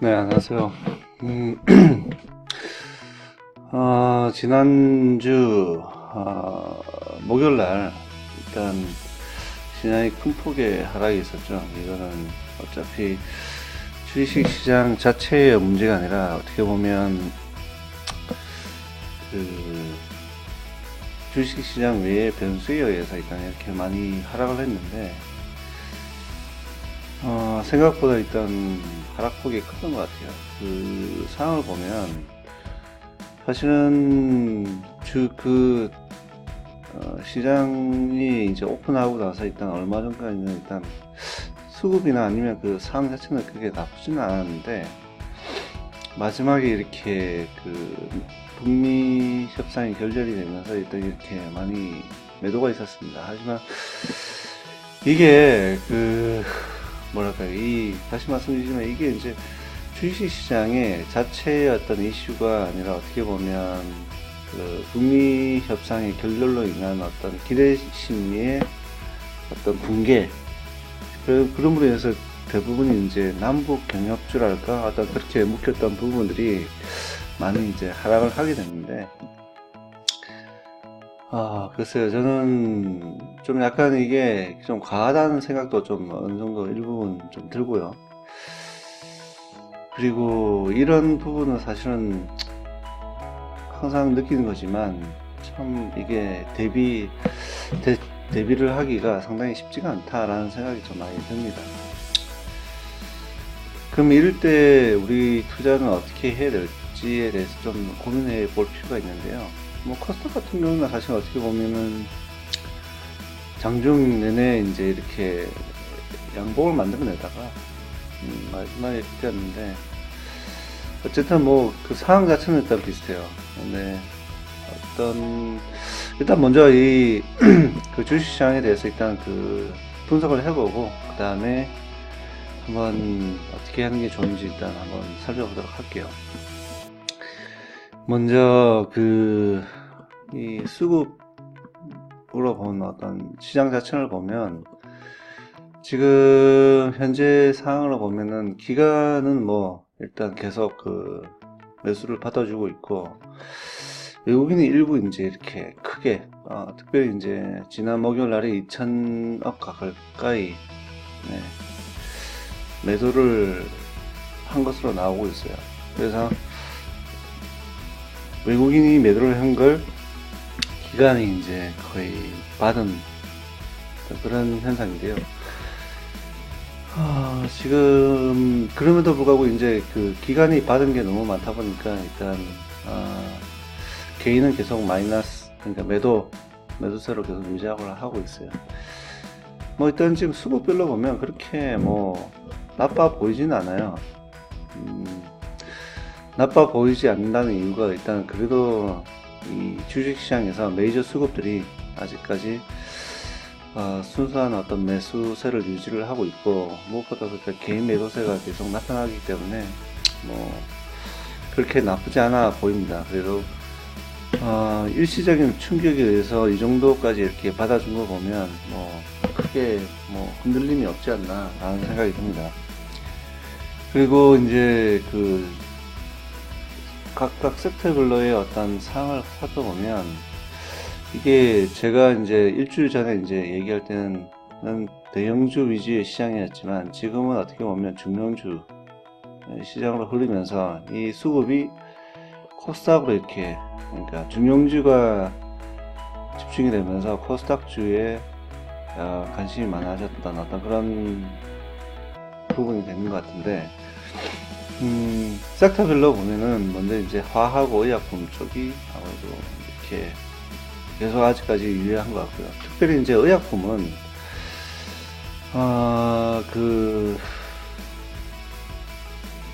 네, 안녕하세요. 지난주, 목요일 날, 일단, 시장이 큰 폭의 하락이 있었죠. 이거는 어차피 주식 시장 자체의 문제가 아니라, 어떻게 보면, 그, 주식 시장 외의 변수에 의해서 일단 이렇게 많이 하락을 했는데, 생각보다 일단 하락폭이 컸던 것 같아요. 그 상황을 보면 사실은 시장이 이제 오픈하고 나서 일단 얼마 전까지는 일단 수급이나 아니면 그 상황 자체는 그게 나쁘지는 않았는데 마지막에 이렇게 그 북미 협상이 결렬이 되면서 일단 이렇게 많이 매도가 있었습니다. 하지만 이게 뭐랄까요, 다시 말씀드리지만 이게 이제 주식 시장의 자체의 어떤 이슈가 아니라 어떻게 보면 그 북미 협상의 결렬로 인한 어떤 기대 심리의 어떤 붕괴, 그럼으로 인해서 대부분 이제 남북 경협주랄까 어떤 그렇게 묶였던 부분들이 많이 이제 하락을 하게 됐는데, 글쎄요. 저는 좀 약간 이게 좀 과하다는 생각도 좀 어느 정도 일부분 좀 들고요. 그리고 이런 부분은 사실은 항상 느끼는 거지만 참 이게 대비를 하기가 상당히 쉽지가 않다라는 생각이 좀 많이 듭니다. 그럼 이럴 때 우리 투자는 어떻게 해야 될지에 대해서 좀 고민해 볼 필요가 있는데요. 뭐 코스닥 같은 경우는 사실 어떻게 보면은 장중 내내 이제 이렇게 양봉을 만들어내다가 마지막에 이렇게 했는데, 어쨌든 뭐 그 상황 자체는 일단 비슷해요. 근데 일단 먼저 이 그 주식시장에 대해서 일단 그 분석을 해보고 그 다음에 한번 어떻게 하는 게 좋은지 일단 한번 살펴보도록 할게요. 먼저 이 수급으로 보는 어떤 시장 자체를 보면 지금 현재 상황으로 보면은 기관은 뭐 일단 계속 그 매수를 받아주고 있고, 외국인이 일부 이제 이렇게 크게 특별히 이제 지난 목요일 날에 2,000억 가까이 매도를 한 것으로 나오고 있어요. 그래서 외국인이 매도를 한 걸 기관이 이제 거의 받은 그런 현상인데요. 지금 그럼에도 불구하고 이제 그 기관이 받은 게 너무 많다 보니까 일단 개인은 계속 마이너스, 그러니까 매도세로 계속 유지하고 하고 있어요. 뭐 일단 지금 수급별로 보면 그렇게 뭐 나빠 보이진 않아요. 나빠 보이지 않는다는 이유가 일단 그래도 이 주식시장에서 메이저 수급들이 아직까지 순수한 어떤 매수세를 유지를 하고 있고, 무엇보다 개인 매도세가 계속 나타나기 때문에 뭐 그렇게 나쁘지 않아 보입니다. 그래도 일시적인 충격에 의해서 이 정도까지 이렇게 받아준 거 보면 뭐 크게 뭐 흔들림이 없지 않나 라는 생각이 듭니다. 그리고 이제 각각 섹터별로의 어떤 상황을 살펴보면, 이게 제가 이제 일주일 전에 이제 얘기할 때는 대형주 위주의 시장이었지만 지금은 어떻게 보면 중형주 시장으로 흐르면서 이 수급이 코스닥으로 이렇게, 그러니까 중형주가 집중이 되면서 코스닥주에 관심이 많아졌던 어떤 그런 부분이 되는 것 같은데, 섹터별로 보면은 먼저 이제 화하고 의약품 쪽이 아무래도 이렇게 계속 아직까지 유리한 것 같고요. 특별히 이제 의약품은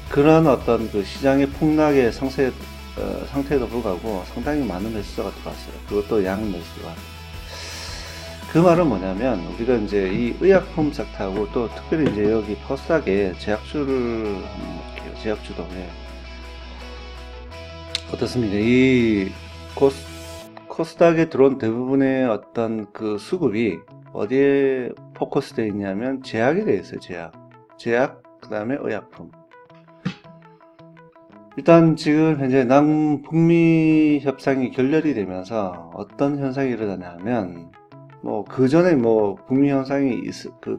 그런 어떤 그 시장의 폭락의 상태에도 불구하고 상당히 많은 매수가 들어왔어요. 그것도 양 매수가. 그 말은 뭐냐면, 우리가 이제 이 의약품 섹터하고 또 특별히 이제 여기 코스닥에 제약주를 한번 볼게요. 제약주도 어떻습니까? 이 코스닥에 들어온 대부분의 어떤 그 수급이 어디에 포커스되어 있냐면 제약에 대해 있어요. 제약, 그 다음에 의약품. 일단 지금 현재 남북미 협상이 결렬이 되면서 어떤 현상이 일어나냐면, 뭐, 그 전에 뭐, 북미 협상이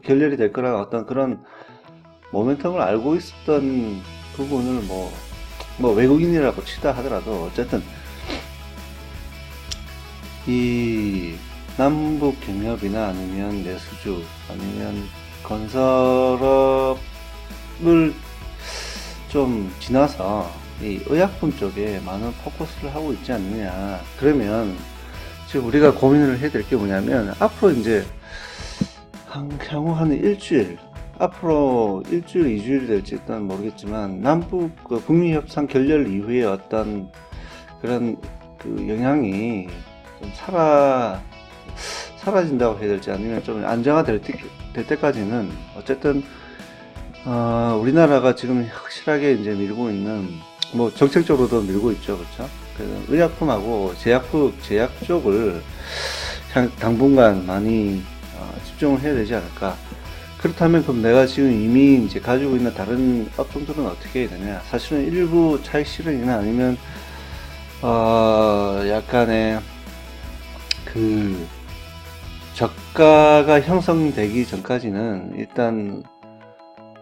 결렬이 될 거라는 어떤 그런 모멘텀을 알고 있었던 부분을 뭐 외국인이라고 치다 하더라도, 어쨌든, 이 남북 경협이나 아니면 내수주, 아니면 건설업을 좀 지나서 이 의약품 쪽에 많은 포커스를 하고 있지 않느냐. 그러면 지금 우리가 고민을 해야 될 게 뭐냐면, 앞으로 이제 향후 한 일주일, 앞으로 일주일, 이주일이 될지 일단 모르겠지만, 북미 협상 결렬 이후에 어떤 그런 그 영향이 좀 사라진다고 해야 될지, 아니면 좀 안정화될 때까지는 어쨌든 우리나라가 지금 확실하게 이제 밀고 있는, 뭐 정책적으로도 밀고 있죠, 그렇죠? 그래서 의약품하고 제약 쪽을 당분간 많이 집중을 해야 되지 않을까. 그렇다면 그럼 내가 지금 이미 이제 가지고 있는 다른 업종들은 어떻게 해야 되냐? 사실은 일부 차익 실현이나 아니면 약간의 그 저가가 형성되기 전까지는 일단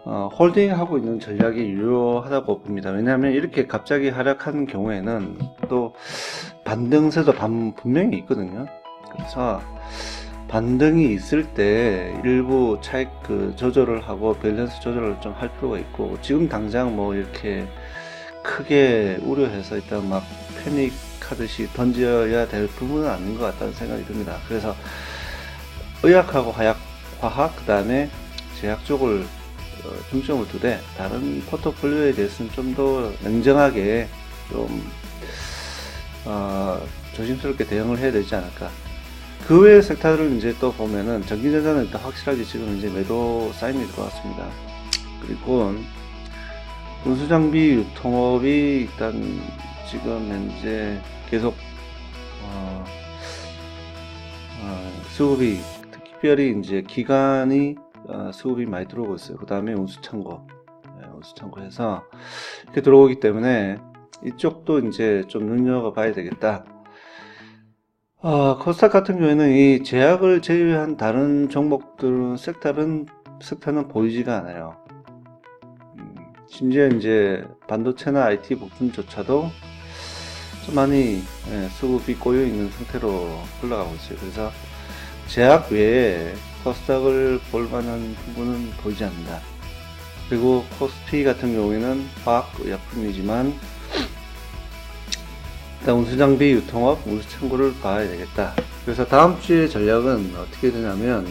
홀딩하고 있는 전략이 유효하다고 봅니다. 왜냐하면 이렇게 갑자기 하락하는 경우에는 또 반등세도 분명히 있거든요. 그래서 반등이 있을 때 일부 차익 조절을 하고 밸런스 조절을 좀 할 필요가 있고, 지금 당장 뭐 이렇게 크게 우려해서 일단 막 패닉하듯이 던져야 될 부분은 아닌 것 같다는 생각이 듭니다. 그래서 의학하고 화학, 그 다음에 제약 쪽을 중점을 두되, 다른 포트폴리오에 대해서는 좀 더 냉정하게 좀 조심스럽게 대응을 해야 되지 않을까. 그 외의 섹터를 이제 또 보면은, 전기전자는 일단 확실하게 지금 이제 매도 사인이 될 것 같습니다. 그리고 운수장비 유통업이 일단 지금 현재 계속 수급이, 특별히 이제 기간이 수급이 많이 들어오고 있어요. 그 다음에 운수창고해서 이렇게 들어오기 때문에 이쪽도 이제 좀 눈여겨봐야 되겠다. 코스닥 같은 경우에는 이 제약을 제외한 다른 종목들은, 섹터는 보이지가 않아요. 심지어 이제 반도체나 IT 부품조차도 좀 많이 수급이 꼬여 있는 상태로 흘러가고 있어요. 그래서 제약 외에 코스닥을 볼 만한 부분은 보이지 않는다. 그리고 코스피 같은 경우에는 화학의약품이지만 일단 운수장비 유통업, 운수창고를 봐야 되겠다. 그래서 다음 주의 전략은 어떻게 되냐면,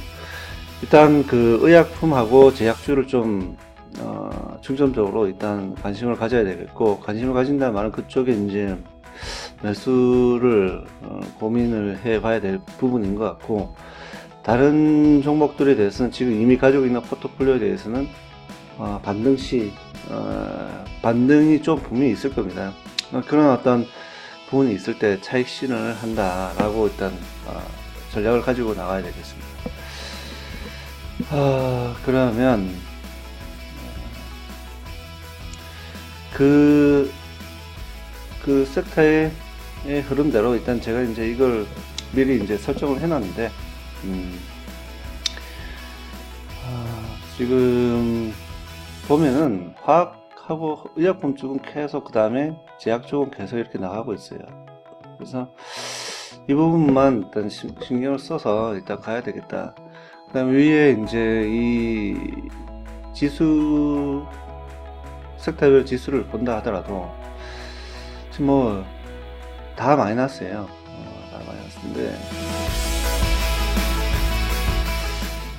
일단 그 의약품하고 제약주를 좀 중점적으로 일단 관심을 가져야 되겠고, 관심을 가진다는 말은 그쪽에 이제 매수를 고민을 해 봐야 될 부분인 것 같고, 다른 종목들에 대해서는 지금 이미 가지고 있는 포트폴리오에 대해서는 반등이 좀 분명히 있을 겁니다. 그런 어떤 부분이 있을 때 차익 실현을 한다라고 일단 전략을 가지고 나가야 되겠습니다. 그러면 그 섹터의 흐름대로 일단 제가 이제 이걸 미리 이제 설정을 해놨는데, 지금 보면은 화학하고 의약품 쪽은 계속, 그 다음에 제약 쪽은 계속 이렇게 나가고 있어요. 그래서 이 부분만 일단 신경을 써서 일단 가야 되겠다. 그 다음에 위에 이제 이 지수, 섹터별 지수를 본다 하더라도 지금 뭐 다 마이너스예요. 다 마이너스인데,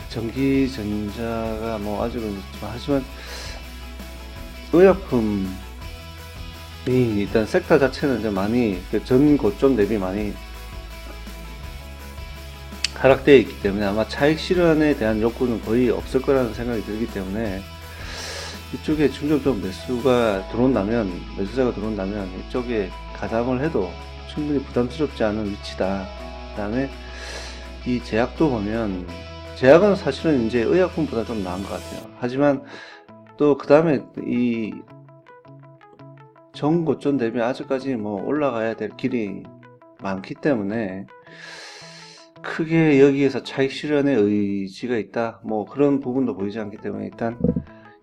전기전자가 뭐 아직은 있지만, 하지만 의약품이 일단 섹터 자체는 이제 많이 전 고점 대비 많이 하락되어 있기 때문에 아마 차익 실현에 대한 욕구는 거의 없을 거라는 생각이 들기 때문에, 이쪽에 중점적 매수자가 들어온다면 이쪽에 가담을 해도 충분히 부담스럽지 않은 위치다. 그 다음에 이 제약도 보면, 제약은 사실은 이제 의약품보다 좀 나은 것 같아요. 하지만 또 그 다음에 이 전 고점 대비 아직까지 뭐 올라가야 될 길이 많기 때문에 크게 여기에서 차익 실현의 의지가 있다, 뭐 그런 부분도 보이지 않기 때문에 일단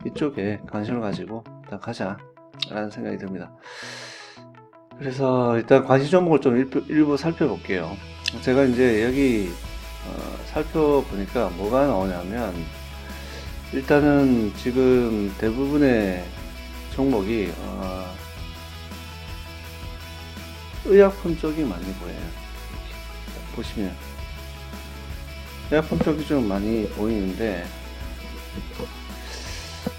이쪽에 관심을 가지고 일단 가자 라는 생각이 듭니다. 그래서 일단 관심 종목을 좀 일부 살펴볼게요. 제가 이제 여기 살펴보니까 뭐가 나오냐면, 일단은 지금 대부분의 종목이 의약품 쪽이 많이 보여요. 이렇게 보시면 의약품 쪽이 좀 많이 보이는데,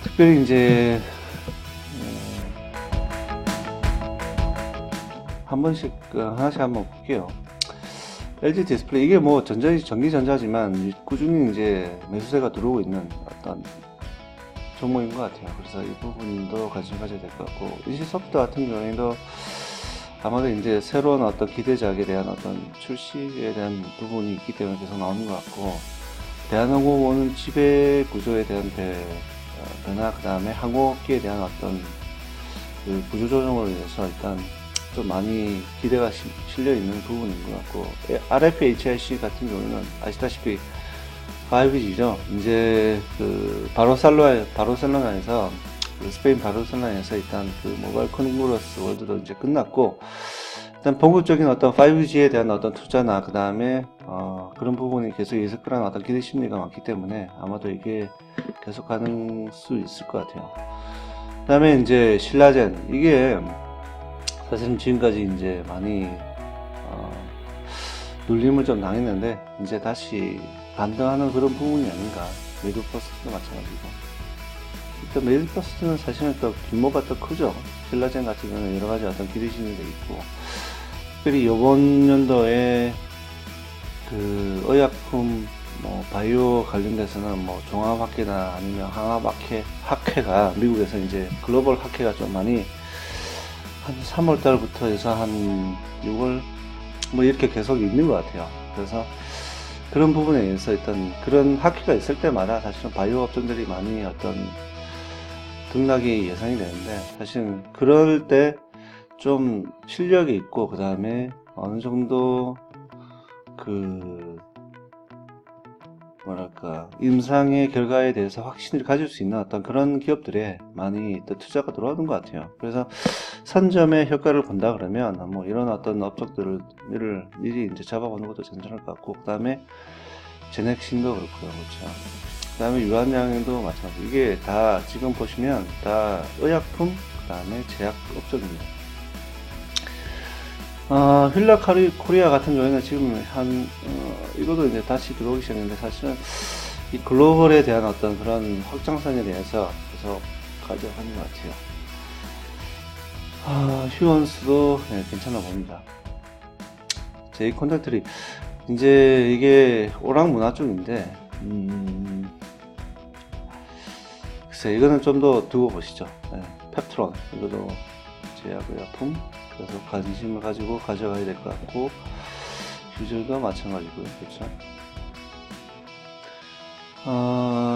특별히 이제 한 번씩 하나씩 한번 볼게요. LG 디스플레이, 이게 뭐 전기전자지만 꾸준히 이제 매수세가 들어오고 있는 어떤 종목인 것 같아요. 그래서 이 부분도 관심 가져야 될 것 같고, 인시소프트 같은 경우에도 아마도 이제 새로운 어떤 기대작에 대한 어떤 출시에 대한 부분이 있기 때문에 계속 나오는 것 같고, 대한항공은 지배 구조에 대한 변화, 그 다음에 항공업계에 대한 어떤 그 구조 조정으로 인해서 일단 좀 많이 기대가 실려 있는 부분인 것 같고, RFHIC 같은 경우는 아시다시피 5G죠. 이제 그 바르셀로나에서 그 스페인 바르셀로나에서 일단 그 모바일 커닝그로스 월드도 이제 끝났고, 일단 본격적인 어떤 5G에 대한 어떤 투자나 그 다음에 그런 부분이 계속 있을 거라는 어떤 기대 심리가 많기 때문에 아마도 이게 계속 가는 수 있을 것 같아요. 그 다음에 이제 신라젠, 이게 사실은 지금까지 이제 많이 눌림을 좀 당했는데 이제 다시 반등하는 그런 부분이 아닌가. 메디플러스도 마찬가지고, 일단 메디플러스는 사실은 또 규모가 더 크죠. 신라젠 같은 경우는 여러 가지 어떤 기대 심리도 있고, 특별히 이번 연도에 그 의약품, 뭐 바이오 관련돼서는 뭐 종합학회나 아니면 항암학회가 미국에서 이제 글로벌 학회가 좀 많이 한 3월 달부터 해서 한 6월 뭐 이렇게 계속 있는 것 같아요. 그래서 그런 부분에 의해서 일단 그런 학회가 있을 때마다 사실은 바이오 업종들이 많이 어떤 등락이 예상이 되는데, 사실은 그럴 때 좀 실력이 있고 그 다음에 어느 정도 그 뭐랄까 임상의 결과에 대해서 확신을 가질 수 있는 어떤 그런 기업들에 많이 또 투자가 들어오는 것 같아요. 그래서 선점의 효과를 본다 그러면 뭐 이런 어떤 업적들을 미리 이제 잡아보는 것도 괜찮을 것 같고, 그 다음에 제넥신도 그렇고요. 그렇죠. 그 다음에 유한양도 마찬가지. 이게 다 지금 보시면 다 의약품, 그 다음에 제약 업종입니다. 휠라 코리아 같은 경우에는 지금 이것도 이제 다시 들어오기 시작했는데, 사실은 이 글로벌에 대한 어떤 그런 확장성에 대해서 계속 가져가는 것 같아요. 휴원스도 네, 괜찮아 보입니다. 제이콘택트리, 이제 이게 오락 문화 쪽인데, 글쎄, 이거는 좀 더 두고 보시죠. 네, 펩트론, 이것도 제약의약품, 그래서 관심을 가지고 가져가야 될 것 같고, 규절도 마찬가지고요. 그렇죠.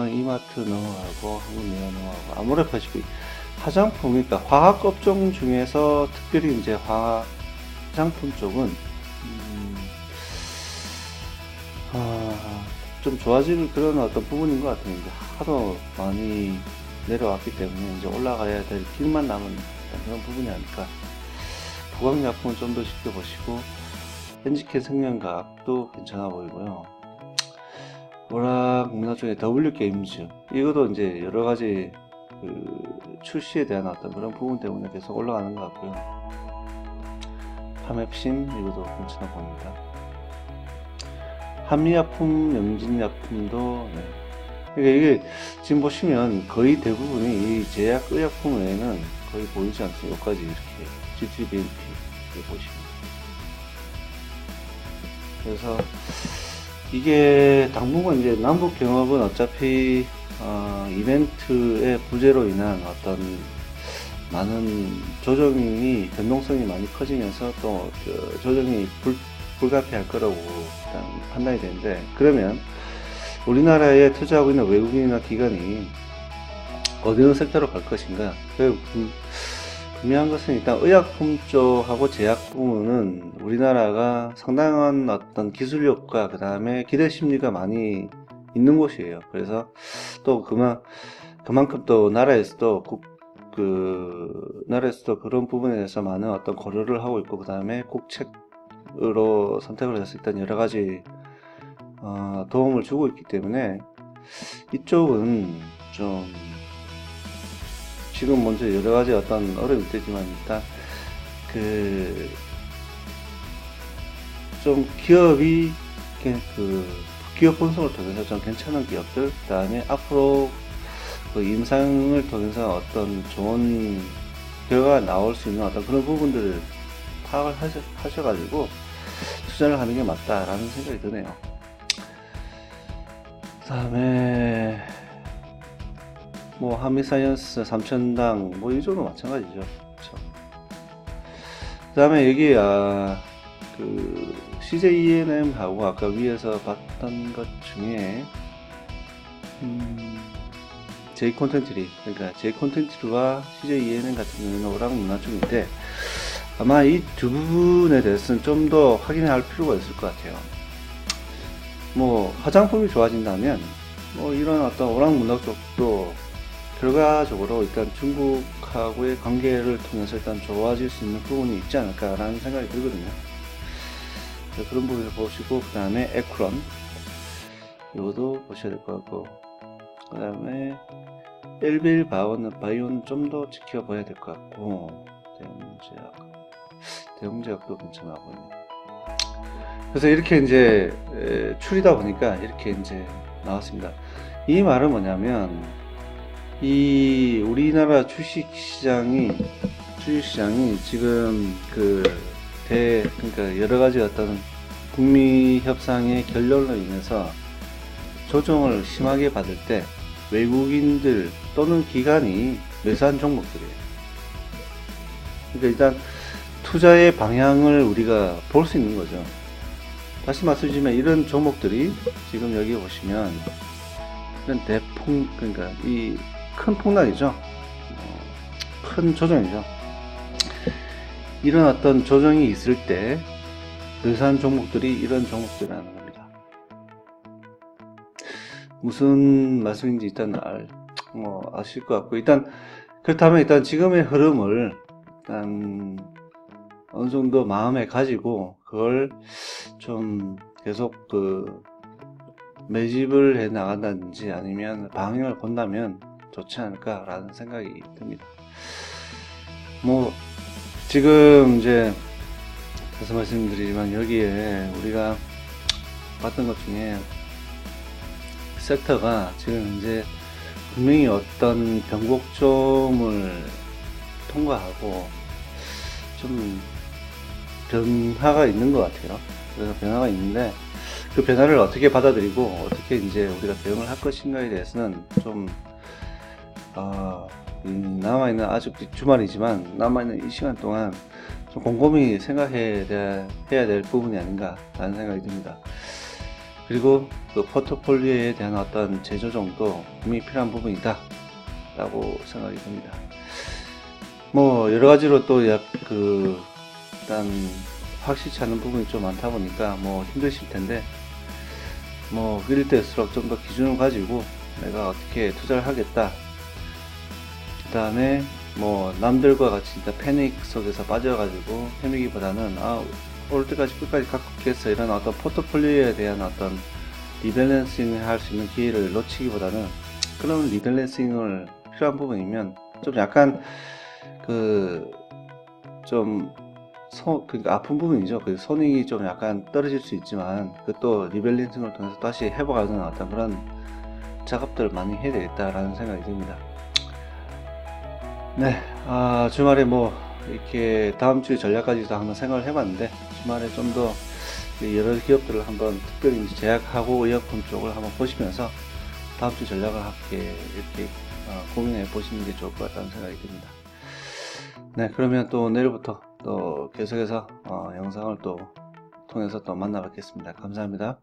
이마트 넘어가고, 한국미아 넘어가고, 아모레퍼시픽, 화장품, 그러니까 화학 업종 중에서 특별히 이제 화장품 쪽은 좀 좋아질 그런 어떤 부분인 것 같아요. 이제 하도 많이 내려왔기 때문에 이제 올라가야 될 길만 남은 그런 부분이 아닐까. 부강약품은 좀 더 지켜보시고, NGK 생명과학도 괜찮아 보이고요. 오락 문화 쪽에 W게임즈, 이것도 이제 여러 가지 그 출시에 대한 어떤 그런 부분 때문에 계속 올라가는 것 같고요. 파맵신, 이것도 괜찮아 보입니다. 한미약품, 영진약품도, 네. 그러니까 이게 지금 보시면 거의 대부분이 이 제약의약품 외에는 거의 보이지 않습니다. 여기까지 이렇게 GTBNP 보시면. 그래서 이게 당분간 이제 남북 경협은 어차피 이벤트의 부재로 인한 어떤 많은 조정이 변동성이 많이 커지면서 또 조정이 불가피할 거라고 일단 판단이 되는데, 그러면 우리나라에 투자하고 있는 외국인이나 기관이 어느 섹터로 갈 것인가, 그 분명한 것은 일단 의약품 쪽하고 제약 부문은 우리나라가 상당한 어떤 기술력과 그 다음에 기대 심리가 많이 있는 곳이에요. 그래서 또 그만큼 또 나라에서도 나라에서도 그런 부분에 대해서 많은 어떤 고려를 하고 있고, 그 다음에 국책으로 선택을 해서 일단 여러 가지 도움을 주고 있기 때문에 이쪽은 좀 지금 먼저 여러 가지 어떤 어려움이 있지만 일단 좀 기업이 기업 분석을 통해서 좀 괜찮은 기업들, 그 다음에 앞으로 임상을 통해서 어떤 좋은 결과가 나올 수 있는 어떤 그런 부분들을 파악을 하셔가지고 투자를 하는 게 맞다라는 생각이 드네요. 그 다음에 한미사이언스 3천당 이 정도 마찬가지죠. 그쵸? 그 다음에 여기 CJ ENM하고 아까 위에서 봤던 것 중에 J-콘텐츠리, 그러니까 J-콘텐츠리와 CJ ENM 같은 경우는 오락문화 쪽인데 아마 이 두 부분에 대해서는 좀 더 확인할 필요가 있을 것 같아요. 화장품이 좋아진다면 이런 어떤 오락문화 쪽도 결과적으로 일단 중국하고의 관계를 통해서 일단 좋아질 수 있는 부분이 있지 않을까라는 생각이 들거든요. 그런 부분을 보시고, 그 다음에 에크론 이것도 보셔야 될 것 같고, 그 다음에 엘빌 바이오는 좀 더 지켜봐야 될 것 같고, 대웅제약도 괜찮아 보이네. 그래서 이렇게 이제 추리다 보니까 이렇게 이제 나왔습니다. 이 말은 뭐냐면 이 우리나라 주식시장이 지금 그러니까 여러 가지 어떤 북미 협상의 결론으로 인해서 조정을 심하게 받을 때 외국인들 또는 기관이 매수한 종목들이에요. 그러니까 일단 투자의 방향을 우리가 볼 수 있는 거죠. 다시 말씀드리면 이런 종목들이 지금 여기 보시면 이런 그러니까 이 큰 폭락이죠. 큰 조정이죠. 이런 어떤 조정이 있을 때 매수한 종목들이 이런 종목들이라는 겁니다. 무슨 말씀인지 일단 아실 것 같고, 그렇다면 일단 지금의 흐름을 일단 어느 정도 마음에 가지고 그걸 좀 계속 매집을 해 나간다든지 아니면 방향을 본다면 좋지 않을까라는 생각이 듭니다. 지금 이제 계속 말씀드리지만 여기에 우리가 봤던 것 중에 섹터가 지금 이제 분명히 어떤 변곡점을 통과하고 좀 변화가 있는 것 같아요. 그래서 변화가 있는데 그 변화를 어떻게 받아들이고 어떻게 이제 우리가 대응을 할 것인가에 대해서는 좀 남아있는 아직 주말이지만 남아있는 이 시간 동안 좀 곰곰이 생각해야 될 부분이 아닌가 라는 생각이 듭니다. 그리고 그 포트폴리오에 대한 어떤 재조정도 분명히 필요한 부분이다 라고 생각이 듭니다. 여러 가지로 또 일단 확실치 않은 부분이 좀 많다 보니까 힘드실 텐데 그럴 때일수록 좀 더 기준을 가지고 내가 어떻게 투자를 하겠다, 그 다음에 남들과 같이 진짜 패닉 속에서 빠져가지고 헤매기보다는 올 때까지 끝까지 갖겠어 이런 어떤 포트폴리오에 대한 어떤 리밸런싱을 할 수 있는 기회를 놓치기보다는 그런 리밸런싱을 필요한 부분이면 좀 약간 그러니까 아픈 부분이죠. 손익이 좀 약간 떨어질 수 있지만 그것도 리밸런싱을 통해서 다시 회복하는 어떤 그런 작업들을 많이 해야 되겠다라는 생각이 듭니다. 네, 주말에 이렇게 다음 주 전략까지도 한번 생각을 해봤는데 주말에 좀 더 여러 기업들을 한번 특별히 이제 제약하고 의약품 쪽을 한번 보시면서 다음 주 전략을 함께 이렇게 고민해 보시는 게 좋을 것 같다는 생각이 듭니다. 네, 그러면 또 내일부터 또 계속해서 영상을 또 통해서 또 만나 뵙겠습니다. 감사합니다.